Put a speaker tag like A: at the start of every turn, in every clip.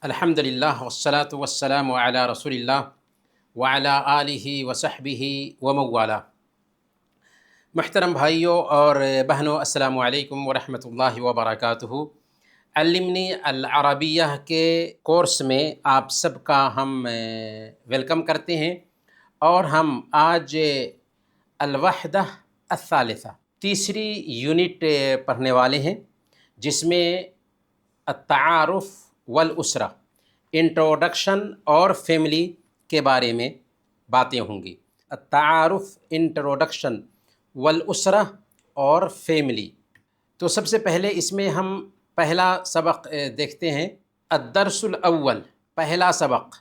A: الحمدللہ والصلاة والسلام علی رسول اللہ وعلی آلہ وصحبہ وموالا۔ محترم بھائیوں اور بہنوں، السلام علیکم ورحمۃ اللہ وبرکاتہ۔ علمنی العربیہ کے کورس میں آپ سب کا ہم ویلکم کرتے ہیں، اور ہم آج الوحدہ الثالثہ تیسری یونٹ پڑھنے والے ہیں، جس میں التعارف والاسرہ، انٹروڈکشن اور فیملی کے بارے میں باتیں ہوں گی۔ التعارف، انٹروڈکشن والاسرہ اور فیملی۔ تو سب سے پہلے اس میں ہم پہلا سبق دیکھتے ہیں۔ الدرس الاول، پہلا سبق،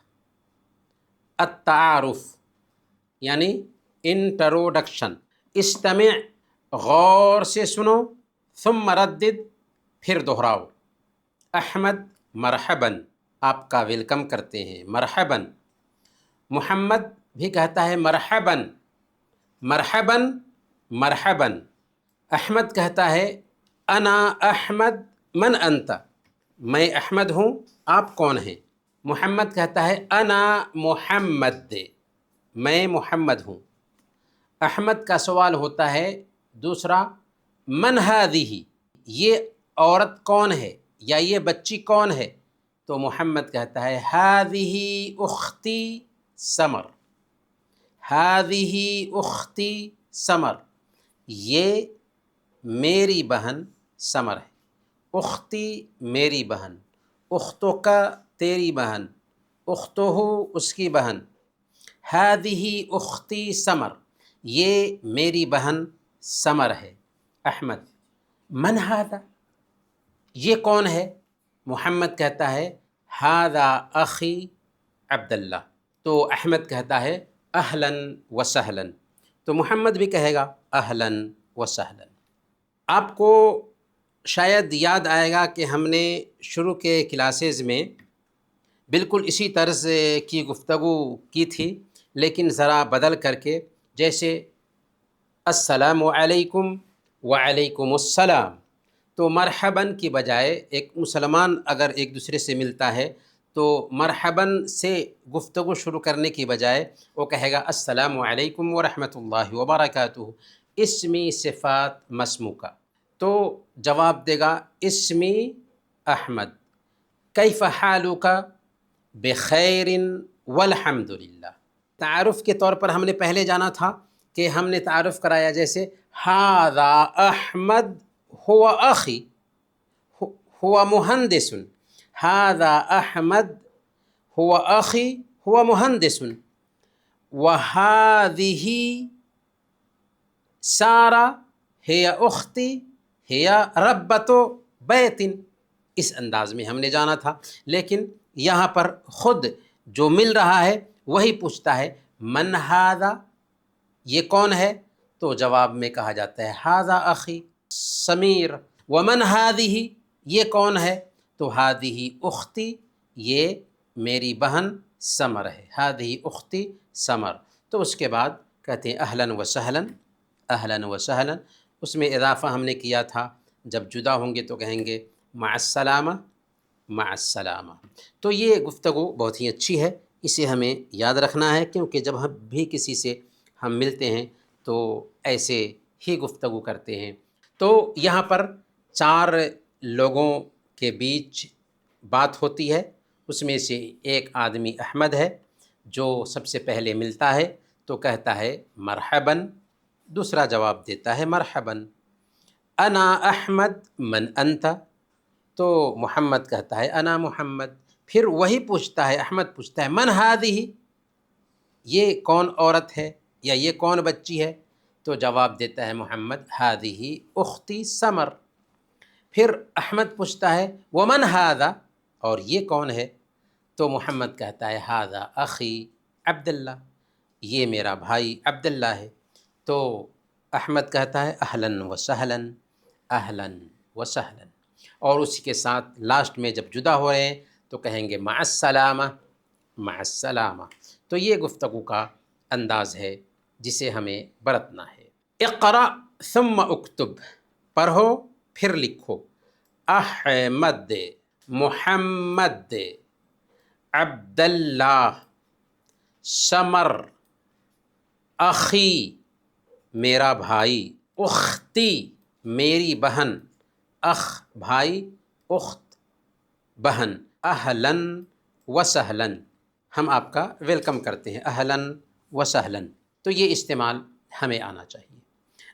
A: التعارف یعنی انٹروڈکشن۔ استمع، غور سے سنو، ثم ردد، پھر دہراؤ۔ احمد مرحباً، آپ کا ویلکم کرتے ہیں، مرحباً۔ محمد بھی کہتا ہے مرحباً، مرحباً، مرحباً۔ احمد کہتا ہے انا احمد من انت، میں احمد ہوں، آپ کون ہیں؟ محمد کہتا ہے انا محمد، میں محمد ہوں۔ احمد کا سوال ہوتا ہے دوسرا، من ہذہ، یہ عورت کون ہے یا یہ بچی کون ہے؟ تو محمد کہتا ہے ہذہ اختی سمر، ہذہ اختی سمر، یہ میری بہن سمر ہے۔ اختی میری بہن، اختو کا تیری بہن، اختہ اس کی بہن۔ ہذہ اختی سمر، یہ میری بہن سمر ہے۔ احمد، من ھذا، یہ کون ہے؟ محمد کہتا ہے ھذا اخی عبداللہ۔ تو احمد کہتا ہے اہلاً و سہلاً، تو محمد بھی کہے گا اہلاً و سہلاً۔ آپ کو شاید یاد آئے گا کہ ہم نے شروع کے کلاسز میں بالکل اسی طرز کی گفتگو کی تھی، لیکن ذرا بدل کر کے، جیسے السلام علیکم وعلیکم السلام، تو مرحباً کی بجائے ایک مسلمان اگر ایک دوسرے سے ملتا ہے تو مرحباً سے گفتگو شروع کرنے کی بجائے وہ کہے گا السلام علیکم ورحمۃ اللہ وبرکاتہ، اسمی صفات مسموکہ۔ تو جواب دے گا اسمی احمد، کیف حالک، بخیر والحمد للہ۔ تعارف کے طور پر ہم نے پہلے جانا تھا کہ ہم نے تعارف کرایا، جیسے ھذا احمد هو اخی، هو مہندس، ھذا احمد هو اخی هو مہندس، وھذہ سارہ ہی اختی ہی ربۃ بیت۔ اس انداز میں ہم نے جانا تھا، لیکن یہاں پر خود جو مل رہا ہے وہی پوچھتا ہے من ھذا، یہ کون ہے؟ تو جواب میں کہا جاتا ہے ھذا اخی سمیر۔ ومن ھذہ، یہ کون ہے؟ تو ھذہ اختی، یہ میری بہن سمر ہے، ھذہ اختی سمر۔ تو اس کے بعد کہتے ہیں اہلاً و سہلاً، اہلاً و سہلاً۔ اس میں اضافہ ہم نے کیا تھا، جب جدا ہوں گے تو کہیں گے مع السلامہ، مع السلامہ۔ تو یہ گفتگو بہت ہی اچھی ہے، اسے ہمیں یاد رکھنا ہے، کیونکہ جب ہم بھی کسی سے ہم ملتے ہیں تو ایسے ہی گفتگو کرتے ہیں۔ تو یہاں پر 4 لوگوں کے بیچ بات ہوتی ہے، اس میں سے ایک آدمی احمد ہے جو سب سے پہلے ملتا ہے، تو کہتا ہے مرحباً، دوسرا جواب دیتا ہے مرحباً۔ انا احمد من انت، تو محمد کہتا ہے انا محمد، پھر وہی پوچھتا ہے، احمد پوچھتا ہے من ھذہ، یہ کون عورت ہے یا یہ کون بچی ہے؟ تو جواب دیتا ہے محمد ھذہ اختی سمر۔ پھر احمد پوچھتا ہے ومن ھذا، اور یہ کون ہے؟ تو محمد کہتا ہے ھذا اخی عبداللہ، یہ میرا بھائی عبداللہ ہے۔ تو احمد کہتا ہے اہلاً و سہلاً، اہلاً و سہلاً، اور اسی کے ساتھ لاسٹ میں جب جدا ہو رہے ہیں تو کہیں گے مع السلامہ، مع السلامہ۔ تو یہ گفتگو کا انداز ہے جسے ہمیں برتنا ہے۔ اقرأ ثم اکتب، پڑھو پھر لکھو۔ احمد، محمد، عبداللہ، سمر، اخی میرا بھائی، اختی میری بہن، اخ بھائی، اخت بہن، اہلاً و سہلاً ہم آپ کا ویلکم کرتے ہیں، اہلاً و سہلاً، تو یہ استعمال ہمیں آنا چاہیے۔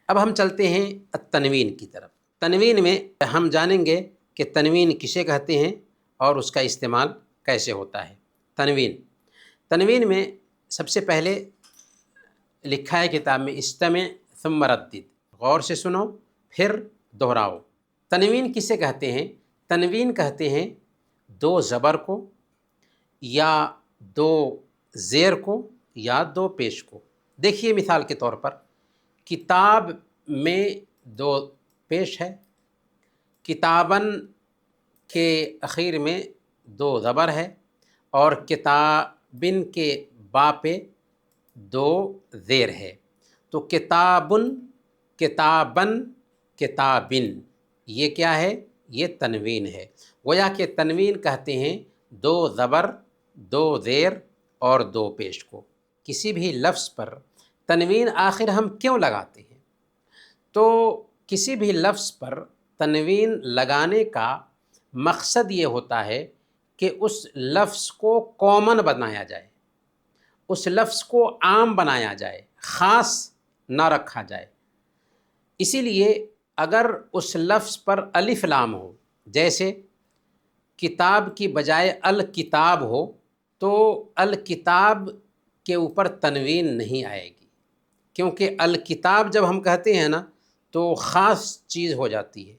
A: اب ہم چلتے ہیں التنوین کی طرف۔ تنوین میں ہم جانیں گے کہ تنوین کسے کہتے ہیں اور اس کا استعمال کیسے ہوتا ہے۔ تنوین میں سب سے پہلے لکھا ہے کتاب میں استمع ثم ردد، غور سے سنو پھر دہراؤ۔ تنوین کسے کہتے ہیں؟ تنوین کہتے ہیں دو زبر کو یا دو زیر کو یا دو پیش کو۔ دیکھیے مثال کے طور پر کتاب میں دو پیش ہے، کتاباً کے اخیر میں دو زبر ہے، اور کتابن کے با پہ دو زیر ہے، تو کتابن، کتابن، کتابن، یہ کیا ہے؟ یہ تنوین ہے۔ گویا کہ تنوین کہتے ہیں دو زبر، دو زیر اور دو پیش کو۔ کسی بھی لفظ پر تنوین آخر ہم کیوں لگاتے ہیں؟ تو کسی بھی لفظ پر تنوین لگانے کا مقصد یہ ہوتا ہے کہ اس لفظ کو کامن بنایا جائے، اس لفظ کو عام بنایا جائے، خاص نہ رکھا جائے۔ اسی لیے اگر اس لفظ پر الف لام ہو، جیسے کتاب کی بجائے الکتاب ہو، تو الکتاب کے اوپر تنوین نہیں آئے گی، کیونکہ الکتاب جب ہم کہتے ہیں نا تو خاص چیز ہو جاتی ہے۔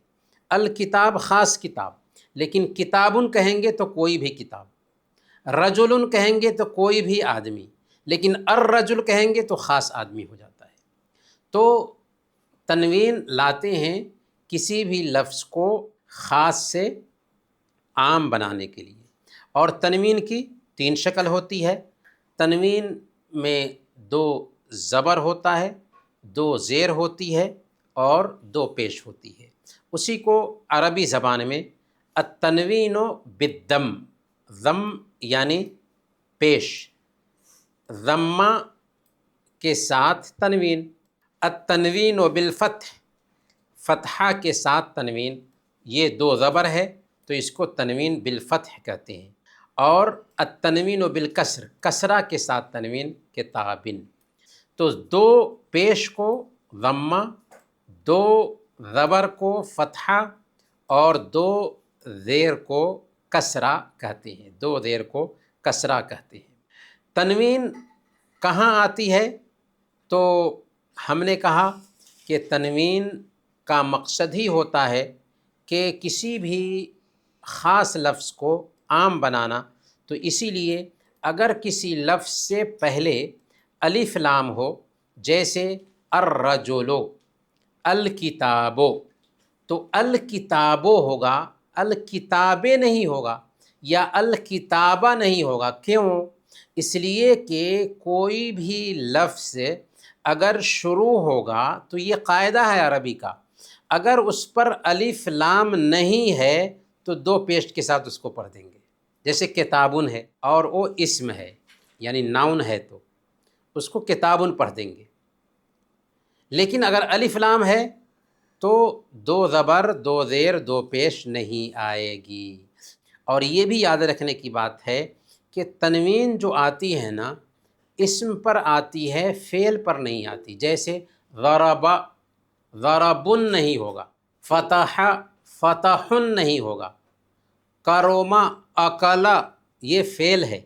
A: الکتاب خاص کتاب، لیکن کتابن کہیں گے تو کوئی بھی کتاب، رجل کہیں گے تو کوئی بھی آدمی، لیکن الرجل کہیں گے تو خاص آدمی ہو جاتا ہے۔ تو تنوین لاتے ہیں کسی بھی لفظ کو خاص سے عام بنانے کے لیے۔ اور تنوین کی تین شکل ہوتی ہے۔ تنوین میں دو زبر ہوتا ہے، دو زیر ہوتی ہے اور دو پیش ہوتی ہے۔ اسی کو عربی زبان میں التنوین بالضم، ضم یعنی پیش، ضمہ کے ساتھ تنوین، التنوین بالفتح، فتحہ کے ساتھ تنوین، یہ دو زبر ہے تو اس کو تنوین بالفتح کہتے ہیں، اور التنوین بالکسر، کسرہ کے ساتھ تنوین، کتابن۔ تو دو پیش کو ضمہ، دو زبر کو فتحہ اور دو زیر کو کسرہ کہتے ہیں، دو زیر کو کسرہ کہتے ہیں۔ تنوین کہاں آتی ہے؟ تو ہم نے کہا کہ تنوین کا مقصد ہی ہوتا ہے کہ کسی بھی خاص لفظ کو عام بنانا، تو اسی لیے اگر کسی لفظ سے پہلے الف لام ہو، جیسے الرجل، الکتاب، تو الکتابو ہوگا، الکتابیں نہیں ہوگا یا الکتابہ نہیں ہوگا۔ کیوں؟ اس لیے کہ کوئی بھی لفظ اگر شروع ہوگا تو یہ قاعدہ ہے عربی کا، اگر اس پر الف لام نہیں ہے تو دو پیش کے ساتھ اس کو پڑھ دیں گے۔ جیسے کتابن ہے اور وہ اسم ہے یعنی ناؤن ہے تو اس کو کتابن پڑھ دیں گے، لیکن اگر الف لام ہے تو دو زبر، دو زیر، دو پیش نہیں آئے گی۔ اور یہ بھی یاد رکھنے کی بات ہے کہ تنوین جو آتی ہے نا، اسم پر آتی ہے، فعل پر نہیں آتی۔ جیسے ضرب، ضربن نہیں ہوگا، فتح، فتحن نہیں ہوگا، کروما، اکلا یہ فعل ہے،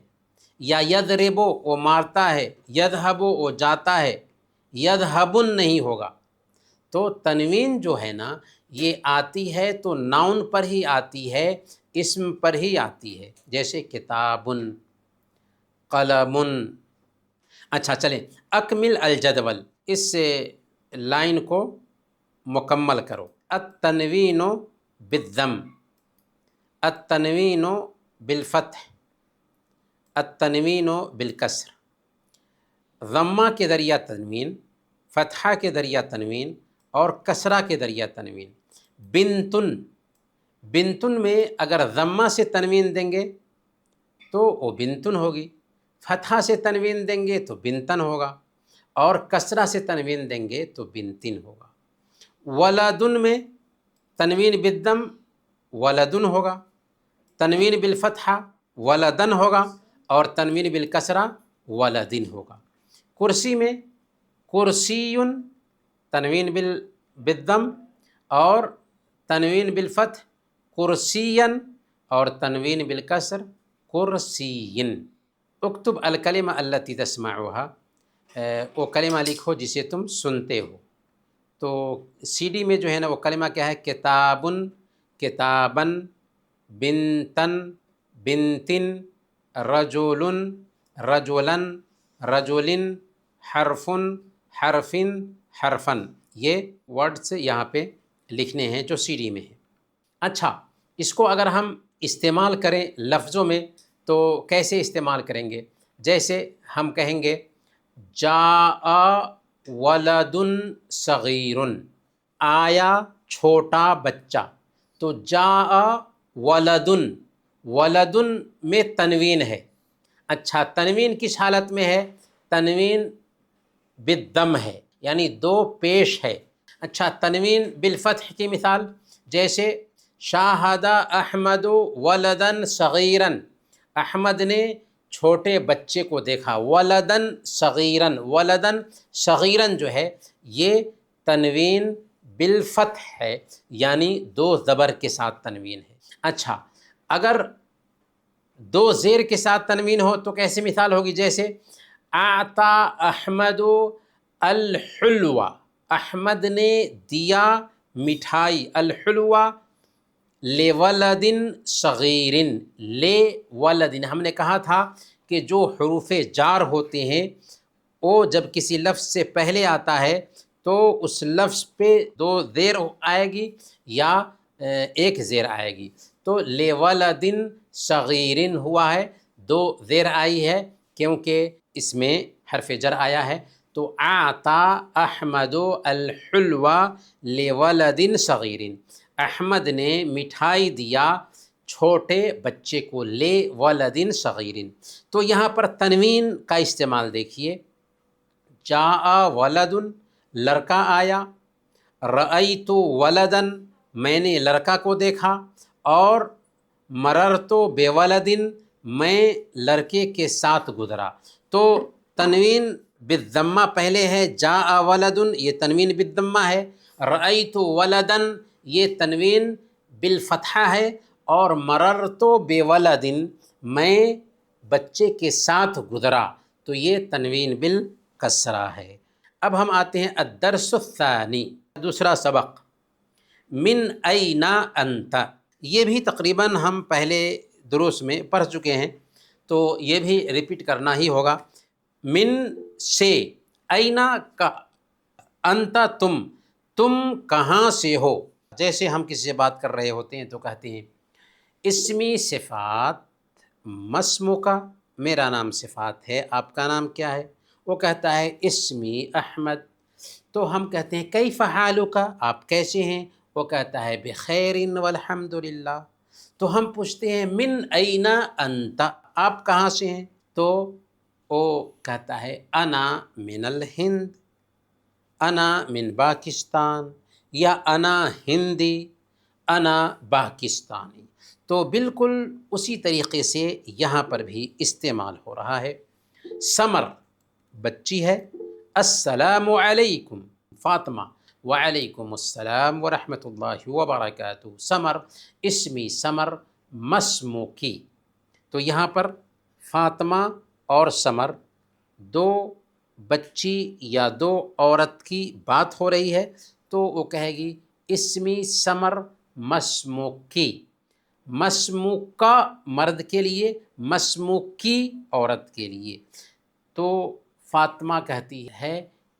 A: یا یضربو وہ مارتا ہے، یذہبو وہ جاتا ہے، یذہبن نہیں ہوگا۔ تو تنوین جو ہے نا یہ آتی ہے تو ناؤن پر ہی آتی ہے، اسم پر ہی آتی ہے، جیسے کتابن، قلمن۔ اچھا چلیں، اکمل الجدول، اس لائن کو مکمل کرو۔ التنوین بالضم، التنوین بالفتح، التنوین بالکسر۔ ضمہ کے ذریعہ تنوین، فتحہ کے ذریعہ تنوین اور کسرہ کے ذریعہ تنوین۔ بنتن، بنتن میں اگر ضمہ سے تنوین دیں گے تو وہ بنتن ہوگی، فتحہ سے تنوین دیں گے تو بنتن ہوگا، اور کسرہ سے تنوین دیں گے تو بنتن ہوگا۔ ولدن میں تنوین بالضم ولدن ہوگا، تنوین بالفتحہ ولدن ہوگا، اور تنوین بالکسرہ ولدن ہوگا۔ کرسی میں کرسیٌ تنوین بالضم اور تنوین بالفتح کرسیًا، اور تنوین بالکسر کرسیٍ۔ اکتب الکلمہ التی تسمعها، وہ کلمہ لکھو جسے تم سنتے ہو۔ تو سی ڈی میں جو ہے نا وہ کلمہ کیا ہے؟ کتابن کتابن، بنتن بنتن، رجولن رجولن رجولن، حرفن حرفن حرفن۔ یہ ورڈز یہاں پہ لکھنے ہیں جو سی ڈی میں ہیں۔ اچھا، اس کو اگر ہم استعمال کریں لفظوں میں تو کیسے استعمال کریں گے؟ جیسے ہم کہیں گے جاء ولد صغیر، آیا چھوٹا بچہ، تو جاء ولدن، ولدن میں تنوین ہے۔ اچھا، تنوین کس حالت میں ہے؟ تنوین بالضم ہے، یعنی دو پیش ہے۔ اچھا، تنوین بالفتح کی مثال جیسے شاہد احمد ولدن صغیرن، احمد نے چھوٹے بچے کو دیکھا، ولدن صغیرن، ولدن صغیرن جو ہے یہ تنوین بالفتح ہے، یعنی دو زبر کے ساتھ تنوین ہے۔ اچھا، اگر دو زیر کے ساتھ تنوین ہو تو کیسے مثال ہوگی؟ جیسے اعطا احمد الحلوہ، احمد نے دیا مٹھائی، الحلوہ لولدن صغیرن، لے ولدن۔ ہم نے کہا تھا کہ جو حروف جار ہوتے ہیں وہ جب کسی لفظ سے پہلے آتا ہے تو اس لفظ پہ دو زیر آئے گی یا ایک زیر آئے گی۔ تو لے ولدن صغیرن ہوا ہے، دو زیر آئی ہے کیونکہ اس میں حرف جر آیا ہے۔ تو اعطا احمد الحلوہ لولد صغیر، احمد نے مٹھائی دیا چھوٹے بچے کو، لے ولد صغیر۔ تو یہاں پر تنوین کا استعمال دیکھیے، جاء ولد لڑکا آیا، رأیت ولدن میں نے لڑکا کو دیکھا، اور مررت بولد میں لڑکے کے ساتھ گزرا۔ تو تنوین بالضمہ پہلے ہے، جاء ولد یہ تنوین بالضمہ ہے، رأیت ولدن یہ تنوین بالفتحہ ہے، اور مررت بولد میں بچے کے ساتھ گزرا تو یہ تنوین بالکسرہ ہے۔ اب ہم آتے ہیں الدرس الثانی، دوسرا سبق، من این انت۔ یہ بھی تقریباً ہم پہلے دروس میں پڑھ چکے ہیں تو یہ بھی ریپیٹ کرنا ہی ہوگا۔ من سے، این کا، انت تم کہاں سے ہو۔ جیسے ہم کسی سے بات کر رہے ہوتے ہیں تو کہتے ہیں اسمی صفات، مسمو کا، میرا نام صفات ہے، آپ کا نام کیا ہے؟ وہ کہتا ہے اسمی احمد۔ تو ہم کہتے ہیں کیف حالک، آپ کیسے ہیں؟ وہ کہتا ہے بخیر والحمد للہ۔ تو ہم پوچھتے ہیں من این انت، آپ کہاں سے ہیں؟ تو وہ کہتا ہے انا من الہند، انا من پاکستان، یا انا ہندی، انا پاکستانی۔ تو بالکل اسی طریقے سے یہاں پر بھی استعمال ہو رہا ہے۔ سمر بچی ہے، السلام علیکم، فاطمہ وعلیکم السلام ورحمۃ اللہ وبرکاتہ۔ سمر اسمی سمر مسمو کی، تو یہاں پر فاطمہ اور سمر دو بچی یا دو عورت کی بات ہو رہی ہے تو وہ کہے گی اسمی سمر مسمو کی، مسمو کا مرد کے لیے، مسمو کی عورت کے لیے۔ تو فاطمہ کہتی ہے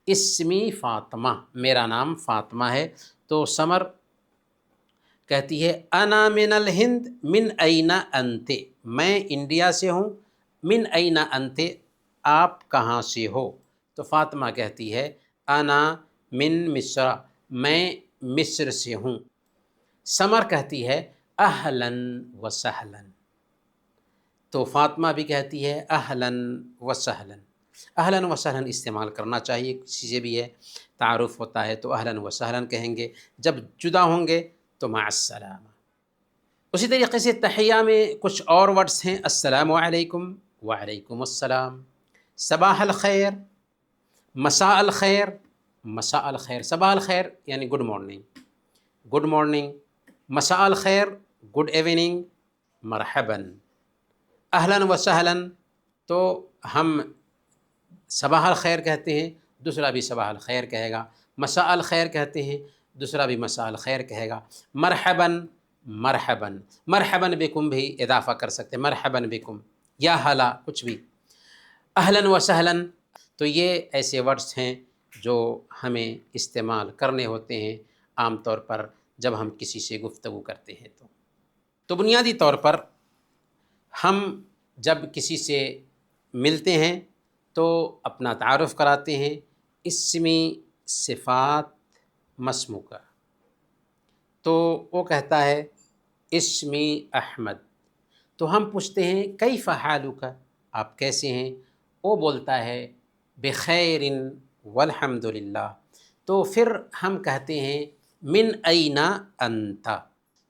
A: اسمی فاطمہ، میرا نام فاطمہ ہے۔ تو سمر کہتی ہے انا من الہند، من این انت، میں انڈیا سے ہوں، من این انت، آپ کہاں سے ہو؟ تو فاطمہ کہتی ہے انا من مصر، میں مصر سے ہوں۔ سمر کہتی ہے اہلا و سہلا، تو فاطمہ بھی کہتی ہے اہلاً و سہلاً، اہلاً و سہلاً استعمال کرنا چاہیے، کسی سے بھی ہے تعارف ہوتا ہے تو اہلاً و سہلاً کہیں گے، جب جدا ہوں گے تو مع السلامہ۔ اسی طریقے سے تحیہ میں کچھ اور ورڈز ہیں، السلام علیکم، وعلیکم السلام، صباح الخیر، مساء الخیر، مساء الخیر، صباح الخیر یعنی گڈ مارننگ، گڈ مارننگ، مساء الخیر گڈ ایوننگ، مرحباً، اہلاً و سہلاً تو ہم صباح الخیر کہتے ہیں، دوسرا بھی صباح الخیر کہے گا، مساء الخیر کہتے ہیں، دوسرا بھی مساء الخیر کہے گا، مرحباً، مرحباً، مرحباً بکم بھی اضافہ کر سکتے ہیں، مرحباً بکم یا ہلا کچھ بھی، اہلاً و سہلاً۔ تو یہ ایسے ورڈز ہیں جو ہمیں استعمال کرنے ہوتے ہیں عام طور پر جب ہم کسی سے گفتگو کرتے ہیں تو بنیادی طور پر ہم جب کسی سے ملتے ہیں تو اپنا تعارف کراتے ہیں، اسمی، صفات، مسموکہ، تو وہ کہتا ہے اسمی احمد، تو ہم پوچھتے ہیں کیف حالک، آپ کیسے ہیں؟ وہ بولتا ہے بخیر والحمد للہ، تو پھر ہم کہتے ہیں من این انت،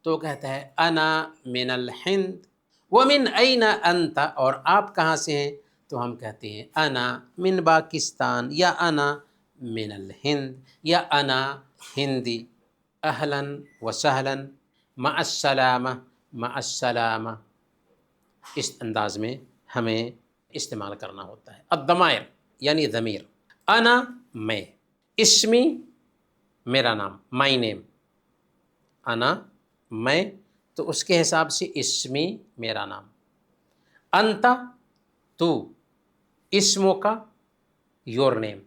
A: تو کہتا ہے انا من الہند، ومن این انت، اور آپ کہاں سے ہیں؟ تو ہم کہتے ہیں انا من پاکستان، یا انا من الہند، یا انا ہندی، اہلاً و سہلاً، مع السلامہ، مع السلامہ، اس انداز میں ہمیں استعمال کرنا ہوتا ہے۔ الضمائر یعنی ضمیر، انا میں، اسمی میرا نام، مائی نیم، انا میں، تو اس کے حساب سے اسمی میرا نام، انت تو، اسمو کا یور نیم،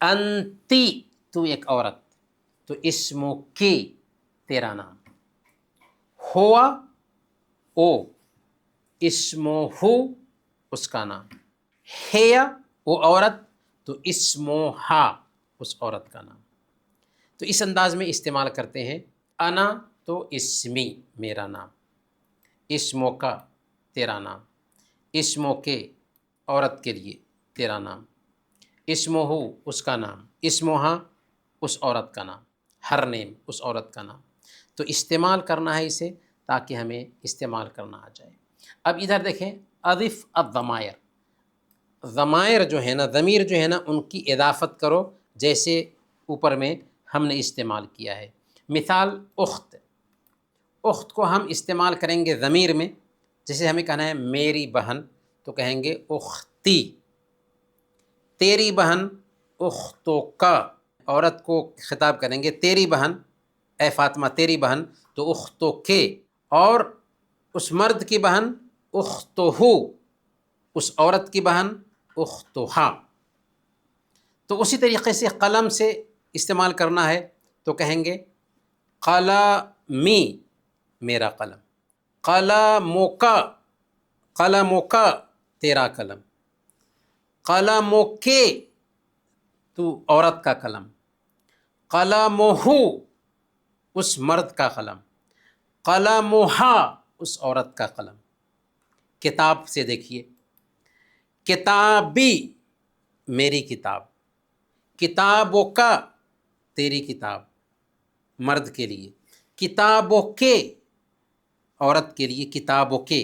A: انتی تو ایک عورت، تو اسمو کی تیرا نام، ہوا او، اسمو ہو اس کا نام، ہیا وہ عورت، تو اسمو ہا اس عورت کا نام، تو اس انداز میں استعمال کرتے ہیں۔ انا تو اسمی میرا نام، اسمو کا تیرا نام، اسمو کے عورت کے لیے تیرا نام، اسمو ہو اس کا نام، اسمو ہا اس عورت کا نام، ہر نیم اس عورت کا نام، تو استعمال کرنا ہے اسے تاکہ ہمیں استعمال کرنا آ جائے۔ اب ادھر دیکھیں اضف الضمائر، ضمائر جو ہے نا، ضمیر جو ہے نا، ان کی اضافت کرو جیسے اوپر میں ہم نے استعمال کیا ہے۔ مثال اخت، اخت کو ہم استعمال کریں گے ضمیر میں، جیسے ہمیں کہنا ہے میری بہن تو کہیں گے اختی، تیری بہن اختو کا، عورت کو خطاب کریں گے تیری بہن، اے فاطمہ تیری بہن، تو اختو کے، اور اس مرد کی بہن اختو ہو، اس عورت کی بہن اختو ہا۔ تو اسی طریقے سے قلم سے استعمال کرنا ہے تو کہیں گے قلمی میرا قلم، قلموکا، قلموکا تیرا قلم، قلموکے تو عورت کا قلم، قلموہو اس مرد کا قلم، قلموہا اس عورت کا قلم۔ کتاب سے دیکھیے، کتابی میری کتاب، کتابوں کا تیری کتاب مرد کے لیے، کتابوں کے عورت کے لیے، کتابوں کے،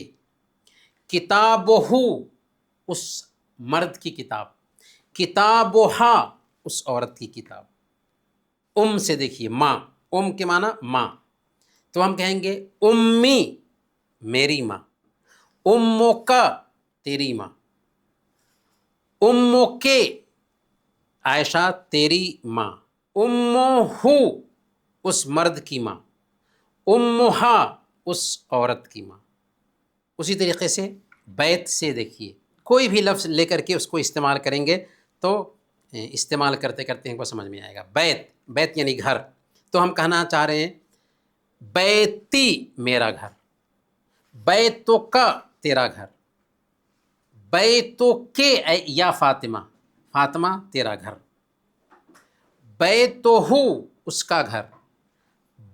A: کتابہو اس مرد کی کتاب، کتابہا اس عورت کی کتاب۔ سے دیکھیے ماں، کے معنی ماں، تو ہم کہیں گے امی میری ماں، امو کا تیری ماں، امو کے عائشہ تیری ماں، امو ہو اس مرد کی ماں، امہا اس عورت کی ماں۔ اسی طریقے سے بیت سے دیکھیے، کوئی بھی لفظ لے کر کے اس کو استعمال کریں گے تو استعمال کرتے کرتے ہم کو سمجھ میں آئے گا۔ بیت، بیت یعنی گھر، تو ہم کہنا چاہ رہے ہیں بیتی میرا گھر، بیتو کا تیرا گھر، بیتو کے یا فاطمہ، فاطمہ تیرا گھر، بیتو ہو اس کا گھر،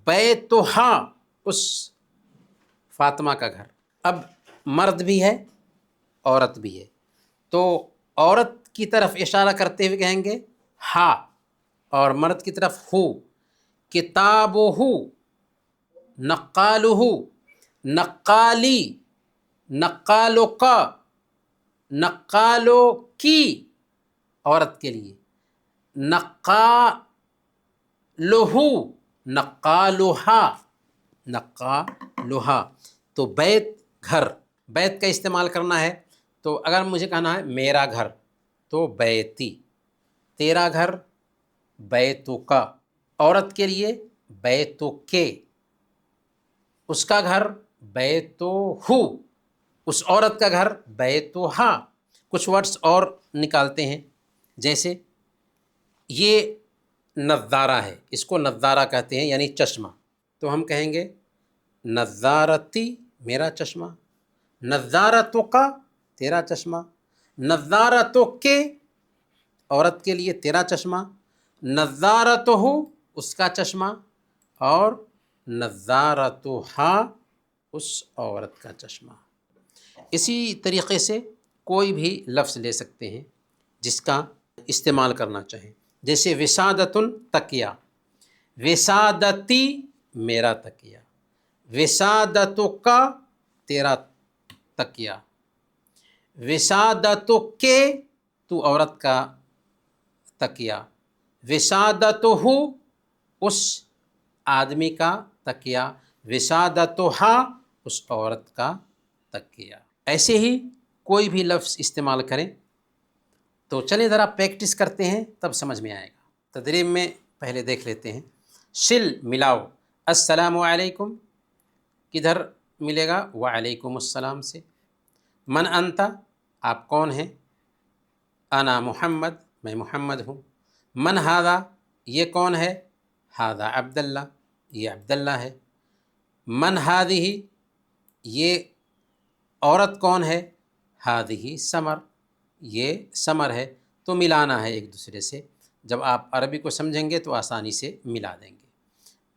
A: بیتو ہا اس فاطمہ کا گھر۔ اب مرد بھی ہے عورت بھی ہے، تو عورت کی طرف اشارہ کرتے ہوئے کہیں گے ہا، اور مرد کی طرف ہو۔ کتابہ، نقالہ، نقالی، نقالو کا، نقالو کی عورت کے لیے، نقالہ، نقالہا، نقالہا۔ تو بیت گھر، بیت کا استعمال کرنا ہے تو اگر مجھے کہنا ہے میرا گھر تو بیتی، تیرا گھر بیتو کا، عورت کے لیے بیتو کے، اس کا گھر بیتو ہو، اس عورت کا گھر بیتو ہا۔ کچھ ورڈز اور نکالتے ہیں، جیسے یہ نظارہ ہے، اس کو نظارہ کہتے ہیں یعنی چشمہ، تو ہم کہیں گے نظارتی میرا چشمہ، نظارتو کا تیرا چشمہ، نظارتو کے عورت کے لیے تیرا چشمہ، نظارتو ہو اس کا چشمہ، اور نظارتہا اس عورت کا چشمہ۔ اسی طریقے سے کوئی بھی لفظ لے سکتے ہیں جس کا استعمال کرنا چاہیں، جیسے وسادتن تکیہ، وسادتی میرا تکیہ، وسادتو کا تیرا تکیہ، وسادتو کے تو عورت کا تکیہ، وسادتہو اس آدمی کا تکیہ، وسادتہا اس عورت کا تکیہ۔ ایسے ہی کوئی بھی لفظ استعمال کریں تو چلیں ذرا پریکٹس کرتے ہیں تب سمجھ میں آئے گا۔ تدریب میں پہلے دیکھ لیتے ہیں۔ سل ملاؤ، السلام علیکم کدھر ملے گا؟ وعلیکم السلام سے۔ من انت آپ کون ہیں؟ انا محمد میں محمد ہوں۔ من ہذا یہ کون ہے؟ ہذا عبداللہ یہ عبداللہ ہے۔ من ہذہ یہ عورت کون ہے؟ ہذہ سمر یہ سمر ہے۔ تو ملانا ہے ایک دوسرے سے، جب آپ عربی کو سمجھیں گے تو آسانی سے ملا دیں گے۔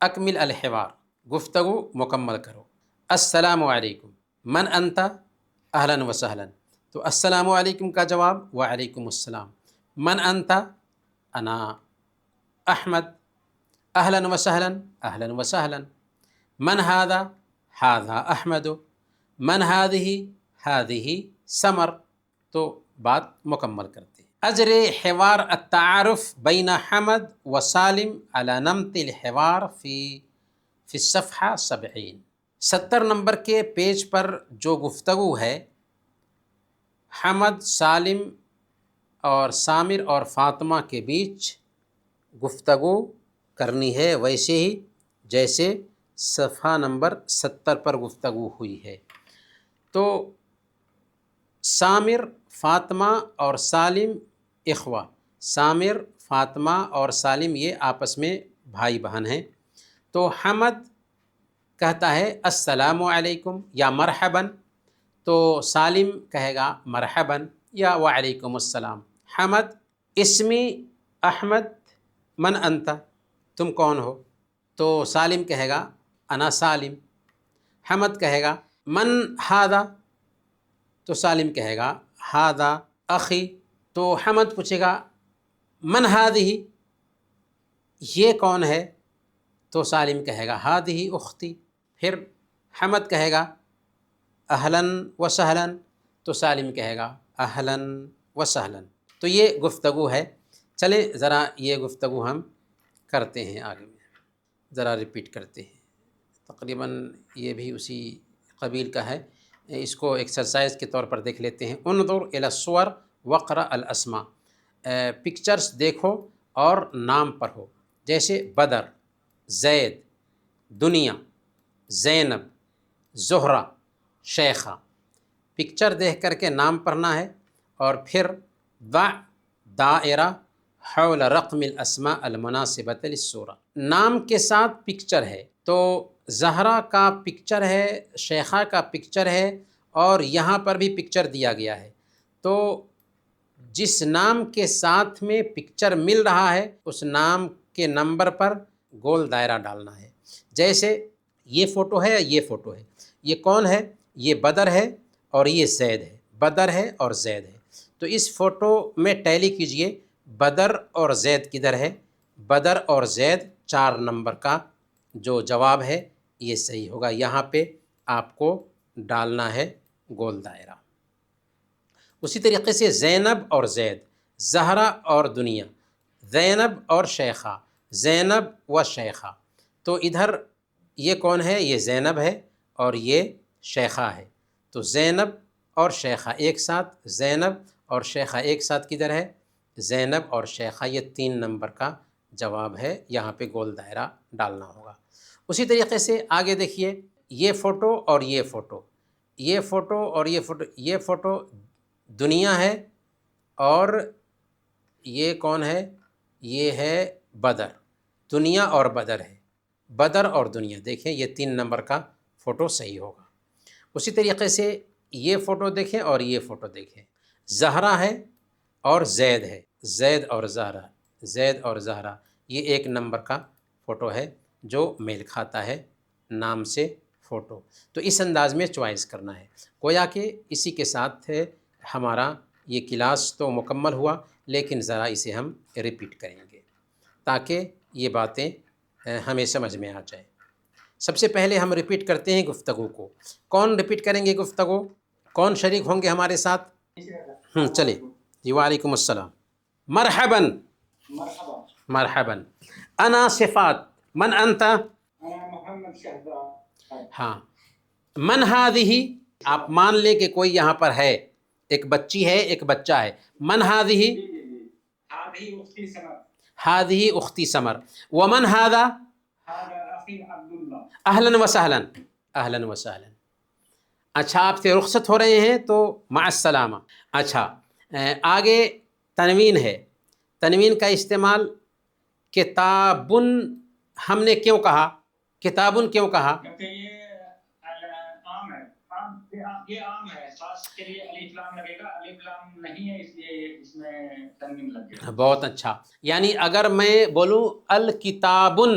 A: اکمل الحوار گفتگو مکمل کرو۔ السلام علیکم، من انت اہلا وسہلا، تو السلام علیکم کا جواب وعلیکم السلام۔ من انت انا احمد، اہلا وسہلا اہلا وسہلا۔ من هذا هذا احمد، من هذه هذه سمر۔ تو بات مکمل کرتے ہیں۔ اجر حوار التعارف بین حمد و سالم علی نمط الحوار فی الصفحہ 70۔ 70 نمبر کے پیج پر جو گفتگو ہے حمد، سالم اور سامر اور فاطمہ کے بیچ گفتگو کرنی ہے، ویسے ہی جیسے صفحہ نمبر 70 پر گفتگو ہوئی ہے۔ تو سامر، فاطمہ اور سالم اخوہ، سامر، فاطمہ اور سالم یہ آپس میں بھائی بہن ہیں۔ تو حمد کہتا ہے السلام علیکم یا مرحباً، تو سالم کہے گا مرحباً یا وعلیکم السلام۔ حمد، اسمی احمد، من انت تم کون ہو؟ تو سالم کہے گا انا سالم۔ حمد کہے گا من ہذا، تو سالم کہے گا ہذا اخی۔ تو حمد پوچھے گا من ہذہ یہ کون ہے؟ تو سالم کہے گا ہذہ اختی۔ پھر حمد کہے گا اہلا و سہلا، تو سالم کہے گا اہلا و سہلا۔ تو یہ گفتگو ہے۔ چلیں ذرا یہ گفتگو ہم کرتے ہیں، آگے میں ذرا ریپیٹ کرتے ہیں۔ تقریباً یہ بھی اسی قبیل کا ہے، اس کو ایکسرسائز کے طور پر دیکھ لیتے ہیں۔ انظر الی الصور واقرأ الاسماء، پکچرز دیکھو اور نام پڑھو، جیسے بدر، زید، دنیا، زینب، زہرہ، شیخہ۔ پکچر دیکھ کر کے نام پڑھنا ہے، اور پھر ضع دائرہ حول رقم الاسماء المناسبۃ للصورہ۔ نام کے ساتھ پکچر ہے، تو زہرہ کا پکچر ہے، شیخہ کا پکچر ہے، اور یہاں پر بھی پکچر دیا گیا ہے۔ تو جس نام کے ساتھ میں پکچر مل رہا ہے اس نام کے نمبر پر گول دائرہ ڈالنا ہے۔ جیسے یہ فوٹو ہے، یہ فوٹو ہے، یہ کون ہے؟ یہ بدر ہے، اور یہ زید ہے، بدر ہے اور زید ہے۔ تو اس فوٹو میں ٹیلی کیجئے، بدر اور زید کدھر ہے؟ بدر اور زید 4 نمبر کا جو جواب ہے یہ صحیح ہوگا۔ یہاں پہ آپ کو ڈالنا ہے گول دائرہ۔ اسی طریقے سے زینب اور زید، زہرا اور دنیا، زینب اور شیخہ، زینب و شیخہ۔ تو ادھر یہ کون ہے؟ یہ زینب ہے اور یہ شیخہ ہے۔ تو زینب اور شیخہ ایک ساتھ، زینب اور شیخہ ایک ساتھ کدھر ہے؟ زینب اور شیخہ، یہ 3 نمبر کا جواب ہے، یہاں پہ گول دائرہ ڈالنا ہوگا۔ اسی طریقے سے آگے دیکھیے، یہ فوٹو اور یہ فوٹو، یہ فوٹو اور یہ فوٹو، یہ فوٹو دنیا ہے اور یہ کون ہے؟ یہ ہے بدر، دنیا اور بدر ہے، بدر اور دنیا۔ دیکھیں یہ 3 نمبر کا فوٹو صحیح ہوگا۔ اسی طریقے سے یہ فوٹو دیکھیں اور یہ فوٹو دیکھیں، زہرا ہے اور زید ہے، زید اور زہرا، زید اور زہرا، یہ 1 نمبر کا فوٹو ہے جو میل کھاتا ہے نام سے فوٹو۔ تو اس انداز میں چوائس کرنا ہے۔ گویا کہ اسی کے ساتھ ہمارا یہ کلاس تو مکمل ہوا، لیکن ذرا اسے ہم ریپیٹ کریں گے تاکہ یہ باتیں ہمیں سمجھ میں آ جائیں۔ سب سے پہلے ہم ریپیٹ کرتے ہیں گفتگو کو۔ کون ریپیٹ کریں گے گفتگو؟ کون شریک ہوں گے ہمارے ساتھ؟ چلے جی، وعلیکم السلام۔ مرحبا، مرحبا۔ انا صفات، من انت؟ ہاں، من هذه، آپ مان لیں کہ کوئی یہاں پر ہے، ایک بچی ہے ایک بچہ ہے۔ من هذه؟ هذه اختی سمر۔ ومن هذا؟ اہلا وسہلا، اہلا وسہلا۔ اچھا، آپ سے رخصت ہو رہے ہیں تو مع السلامہ۔ اچھا، آگے تنوین ہے، تنوین کا استعمال کتابن ہم نے کیوں کہا؟ کتابن کیوں کہا؟
B: کیونکہ یہ عام ہے، یہ عام ہے، خاص کے لیے الف لام لگے گا، الف لام نہیں ہے اس لیے اس میں تنوین لگ گیا۔
A: بہت اچھا، یعنی اگر میں بولوں الکتابن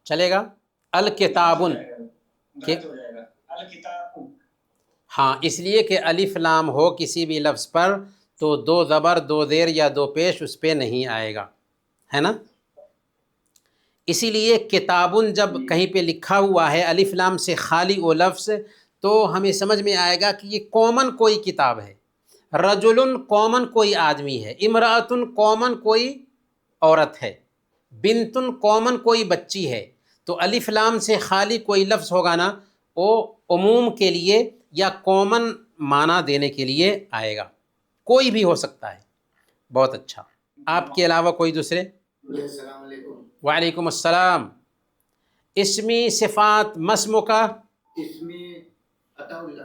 A: چلے گا؟ الکتابن
B: غلط ہو جائے گا، الکتاب۔
A: ہاں، اس لیے کہ الف لام ہو کسی بھی لفظ پر تو 2 زبر 2 زیر یا 2 پیش اس پہ نہیں آئے گا، ہے نا؟ اسی لیے کتابن جب کہیں پہ لکھا ہوا ہے الف لام سے خالی وہ لفظ، تو ہمیں سمجھ میں آئے گا کہ یہ کامن کوئی کتاب ہے۔ رجلن کامن کوئی آدمی ہے، امرأتن کامن کوئی عورت ہے، بنتن کامن کوئی بچی ہے۔ تو الف لام سے خالی کوئی لفظ ہوگا نا، وہ عموم کے لیے یا کامن معنی دینے کے لیے آئے گا، کوئی بھی ہو سکتا ہے۔ بہت اچھا، آپ کے علاوہ کوئی دوسرے؟
B: السلام علیکم۔
A: وعلیکم السلام۔ اسمی صفات مسمو کا؟
B: اسمی عطا اللہ۔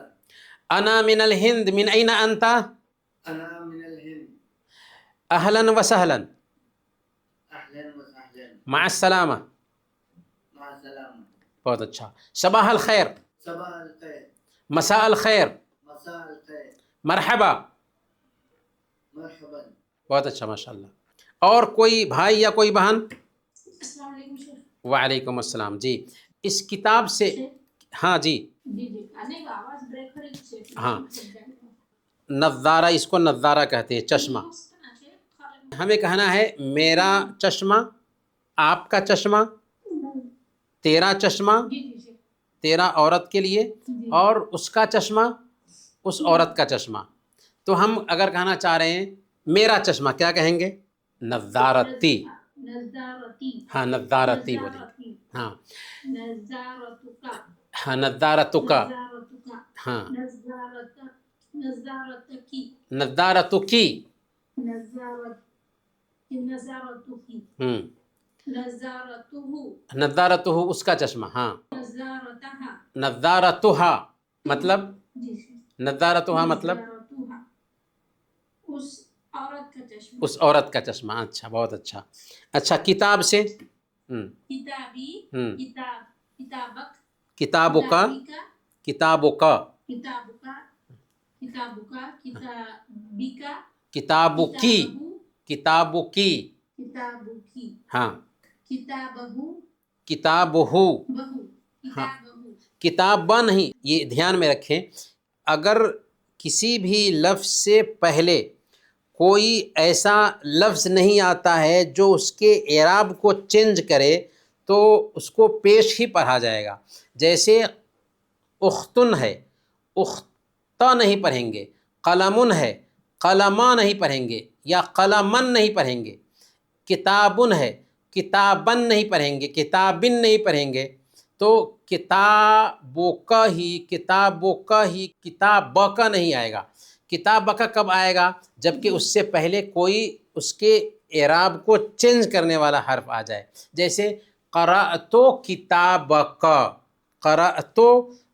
A: انا من الہند، من این انت؟
B: انا من الہند۔
A: اہلا وسہلا،
B: اہلا وسہلا،
A: مع السلامہ۔
B: مع السلامہ۔
A: بہت اچھا، صباح الخیر،
B: صباح الخیر،
A: مساء الخیر،
B: مساء الخیر،
A: مرحبا۔
B: مرحبا۔
A: بہت اچھا، ماشاءاللہ۔ اور کوئی بھائی یا کوئی بہن؟
C: السلام علیکم شیخ۔
A: وعلیکم السلام۔ جی، اس کتاب سے، ہاں جی،
C: جی جی، آنے کا آواز بریک ہو رہی ہے شیخ۔
A: ہاں، نظارہ، اس کو نظارہ کہتے ہیں، چشمہ۔ ہمیں کہنا ہے میرا چشمہ، آپ کا چشمہ، تیرا چشمہ،
C: جی جی شیخ۔
A: تیرا عورت کے لیے، اور اس کا چشمہ، اس عورت کا چشمہ۔ تو ہم اگر کہنا چاہ رہے ہیں میرا چشمہ، کیا کہیں گے؟ نظارتی۔
C: نظارتی۔
A: ہاں، نظارتی بولیں گے۔ ہاں
C: نظارتک۔
A: ہاں، نظارتکا۔
C: نظارتک۔
A: ہاں،
C: نظارتکی۔
A: نظارتکی۔
C: نظارتکی۔ نظارتہ۔
A: نظارتہ اس کا چشمہ، ہاں۔
C: نظارتہا۔
A: نظارتہا مطلب؟
C: جی شیخ۔
A: نظارتہا مطلب
C: نظارتہا، اس عورت کا چشمہ۔
A: اس عورت کا چشمہ۔ اچھا، بہت اچھا۔ اچھا، کتاب سے؟
C: کتابی، کتاب، کتابک،
A: کتابک، کتابک،
C: کتابک، کتابک، کتابک،
A: کتابکی، کتابکی،
C: کتابکی،
A: ہاں،
C: کتابہو،
A: کتابہو،
C: بہو، کتابہو۔
A: کتاب نہیں، یہ دھیان میں رکھیں، اگر کسی بھی لفظ سے پہلے کوئی ایسا لفظ نہیں آتا ہے جو اس کے اعراب کو چینج کرے تو اس کو پیش ہی پڑھا جائے گا. جیسے اختن ہے، اختا نہیں پڑھیں گے. قلمن ہے، قلما نہیں پڑھیں گے یا قلمن نہیں پڑھیں گے. کتابن ہے، کتابن نہیں پڑھیں گے، کتابن نہیں پڑھیں گے. تو کتابوں کا ہی، کتابوں کا ہی، کتاب کا نہیں آئے گا. کتاب کا کب آئے گا؟ جبکہ اس سے پہلے کوئی اس کے اعراب کو چینج کرنے والا حرف آ جائے. جیسے قرأتو کتابک، قرأتو،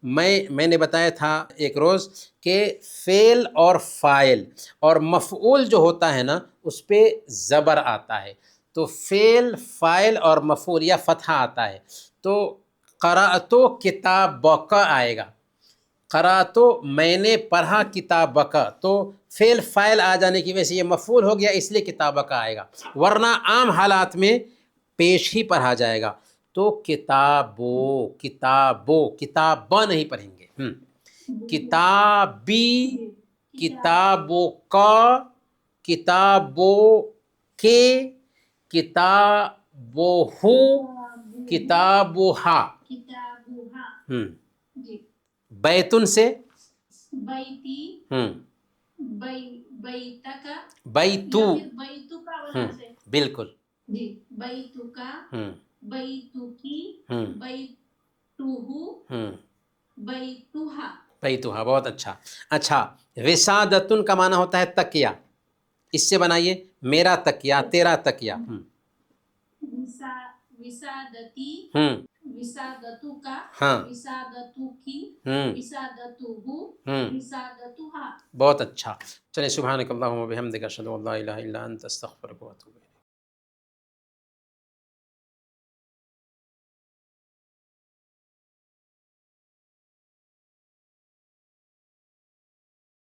A: میں نے بتایا تھا ایک روز کہ فعل اور فاعل اور مفعول جو ہوتا ہے نا اس پہ زبر آتا ہے. تو فعل، فاعل اور مفعول یا فتحہ آتا ہے. تو قرأتو کتابک آئے گا. قرأتو میں نے پڑھا کتابک، تو فعل فاعل آ جانے کی وجہ سے یہ مفعول ہو گیا، اس لیے کتابک آئے گا. ورنہ عام حالات میں پیش ہی پڑھا جائے گا. تو کتابو، کتابو، کتابہ نہیں پڑھیں گے. کتابی، کتابوں کا، کتابوں کے، کتابو، کتابوہا.
C: کتابوہا. جی.
A: بیتن سے
C: بیتی، بیتکا،
A: بیتو،
C: یا پھر بیتو کا وہاں سے.
A: بالکل.
C: جی. بیتو کا، بیتو کی، بیتوہو، بیتوہا.
A: بیتوہا. بہت اچھا. اچھا، وسادتن کا معنی ہوتا ہے تکیہ. اس سے بنائیے میرا تکیہ، تیرا تکیہ.
C: وسادتی، وسادتو کا،
A: ہاں.
C: وسادتو کی، وسادتوہو، وسادتوہا.
A: بہت اچھا. چلیں، سبحانک اللہم و بحمدک، اشہد ان لا الہ الا انت، استغفرک و اتوب الیک.